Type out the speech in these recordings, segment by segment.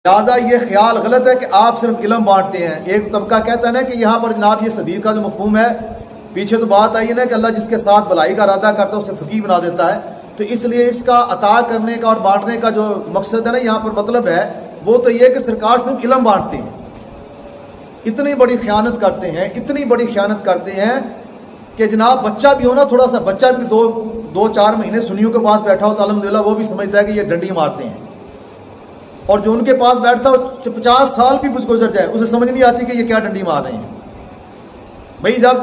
لہٰذا یہ خیال غلط ہے کہ آپ صرف علم بانٹتے ہیں۔ ایک طبقہ کہتا ہے نا کہ یہاں پر جناب یہ صدیق کا جو مفہوم ہے، پیچھے تو بات آئی ہے نا کہ اللہ جس کے ساتھ بھلائی کا ارادہ کرتا ہے اسے فقیہ بنا دیتا ہے، تو اس لیے اس کا عطا کرنے کا اور بانٹنے کا جو مقصد ہے نا یہاں پر مطلب ہے وہ تو یہ کہ سرکار صرف علم بانٹتے ہیں۔ اتنی بڑی خیانت کرتے ہیں، اتنی بڑی خیانت کرتے ہیں کہ جناب بچہ بھی ہو نا، تھوڑا سا بچہ بھی دو چار مہینے سنیوں کے پاس بیٹھا ہو تو الحمدللہ وہ بھی سمجھتا ہے کہ یہ ڈنڈی مارتے ہیں، اور جو ان کے پاس بیٹھتا ہو 50 سال بھی گزر جائے اسے سمجھ نہیں آتی کہ یہ کیا ڈنڈی مار رہے ہیں۔ بھئی جب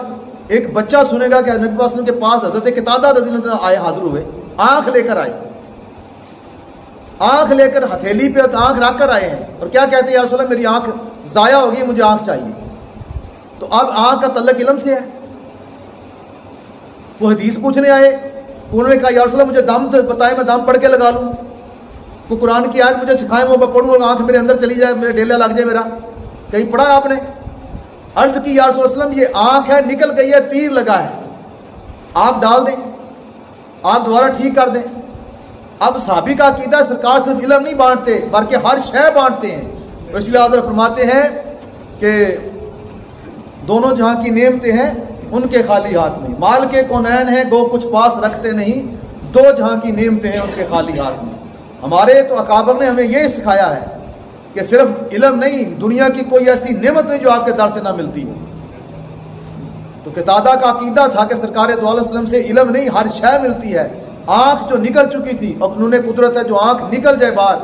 ایک بچہ سنے گا کہ نبی صلی اللہ علیہ وسلم کے پاس حضرت قتادہ رضی اللہ عنہ آئے، حاضر ہوئے، آنکھ لے کر آئے، آنکھ لے کر ہتھیلی پہ آنکھ رکھ کر آئے ہیں، اور کیا کہتے ہیں یا رسول اللہ میری آنکھ ضائع ہوگی، مجھے آنکھ چاہیے۔ تو اب آنکھ کا تعلق علم سے ہے۔ وہ حدیث پوچھنے آئے، انہوں نے کہا یا رسول اللہ مجھے دم بتائیں، میں دم پڑھ کے لگا لوں، کوئی قرآن کی آیت مجھے سکھائیں، وہ میں پڑھوں، آنکھ میرے اندر چلی جائے، میرے ڈیلا لگ جائے، میرا کہیں پڑھا آپ نے؟ عرض کی یا رسول اللہ یہ آنکھ ہے، نکل گئی ہے، تیر لگا ہے، آپ ڈال دیں، آپ دوبارہ ٹھیک کر دیں۔ اب صحابی کا عقیدہ ہے سرکار صرف علم نہیں بانٹتے بلکہ ہر شے بانٹتے ہیں۔ تو اس لیے حضرت فرماتے ہیں کہ دونوں جہاں کی نعمتیں ہیں ان کے خالی ہاتھ میں، مال کے کونین ہیں گو کچھ پاس رکھتے نہیں، دو جہاں کی نعمتیں ہیں ان کے خالی ہاتھ میں۔ ہمارے تو اکابر نے ہمیں یہ سکھایا ہے کہ صرف علم نہیں، دنیا کی کوئی ایسی نعمت نہیں جو آپ کے در سے نہ ملتی ہو۔ تو قتادہ کا عقیدہ تھا کہ سرکار دو علیہ وسلم سے علم نہیں ہر شے ملتی ہے۔ آنکھ جو نکل چکی تھی، قانون قدرت ہے جو آنکھ نکل جائے باہر،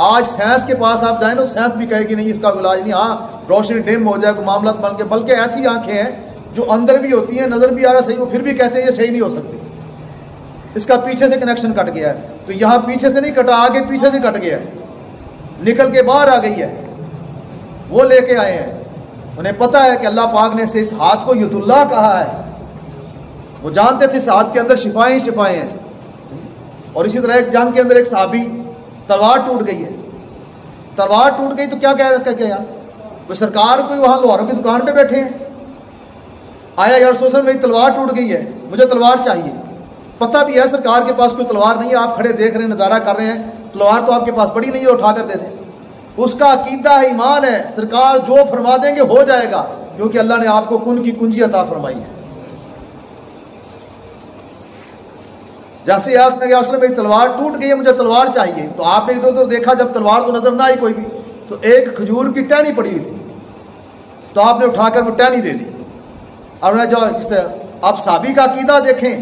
آج سائنس کے پاس آپ جائیں نا، سائنس بھی کہے گی نہیں اس کا علاج نہیں، ہاں روشنی ڈیم ہو جائے کوئی معاملات بن کے، بلکہ ایسی آنکھیں ہیں جو اندر بھی ہوتی ہیں، نظر بھی آ رہا صحیح، وہ پھر بھی کہتے ہیں یہ صحیح نہیں ہو سکتی، اس کا پیچھے سے کنیکشن کٹ گیا ہے۔ تو یہاں پیچھے سے نہیں کٹا، آگے پیچھے سے کٹ گیا ہے، نکل کے باہر آ گئی ہے۔ وہ لے کے آئے ہیں، انہیں پتا ہے کہ اللہ پاک نے اسے اس ہاتھ کو ید اللہ کہا ہے، وہ جانتے تھے اس ہاتھ کے اندر شفائیں ہی شفائیں ہیں۔ اور اسی طرح ایک جنگ کے اندر ایک صحابی تلوار ٹوٹ گئی ہے، تلوار ٹوٹ گئی تو کیا کہہ رکھا گیا، وہ سرکار کوئی وہاں لوہاروں کی دکان پہ بیٹھے ہیں، آیا یا رسول اللہ میری تلوار ٹوٹ گئی ہے، مجھے تلوار چاہیے۔ پتہ بھی ہے سرکار کے پاس کوئی تلوار نہیں ہے، آپ کھڑے دیکھ رہے ہیں، نظارہ کر رہے ہیں، تلوار تو آپ کے پاس پڑی نہیں ہے، اٹھا کر دے دیں۔ اس کا عقیدہ ہے، ایمان ہے، سرکار جو فرما دیں گے ہو جائے گا، کیونکہ اللہ نے آپ کو کن کی کنجی عطا فرمائی ہے۔ جیسے یاس نے کہا میری تلوار ٹوٹ گئی ہے، مجھے تلوار چاہیے، تو آپ نے ادھر ادھر دیکھا، جب تلوار تو نظر نہ آئی کوئی بھی، تو ایک کھجور کی ٹہنی پڑی ہوئی تھی، تو آپ نے اٹھا کر وہ ٹہنی دے دی۔ اور جو آپ صحابی کا عقیدہ دیکھیں،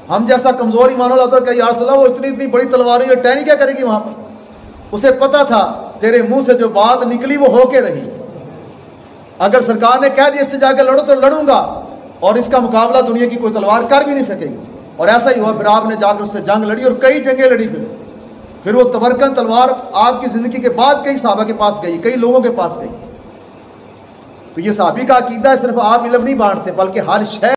ہم جیسا کمزور ایمان والا ہوتا ہے کہ یا رسول اللہ وہ اتنی بڑی تلوار ہے، ٹہنی کیا کرے گی وہاں پر؟ اسے پتا تھا تیرے منہ سے جو بات نکلی وہ ہو کے رہی، اگر سرکار نے کہہ دیا اس سے جا کے لڑو تو لڑوں گا، اور اس کا مقابلہ دنیا کی کوئی تلوار کر بھی نہیں سکے گی۔ اور ایسا ہی ہوا، پھر آپ نے جا کر اس سے جنگ لڑی اور کئی جنگیں لڑی، پھر وہ تبرکن تلوار آپ کی زندگی کے بعد کئی صحابہ کے پاس گئی، کئی لوگوں کے پاس گئی۔ تو یہ صحابی کا عقیدہ ہے صرف آپ علم نہیں بانٹتے بلکہ ہر شے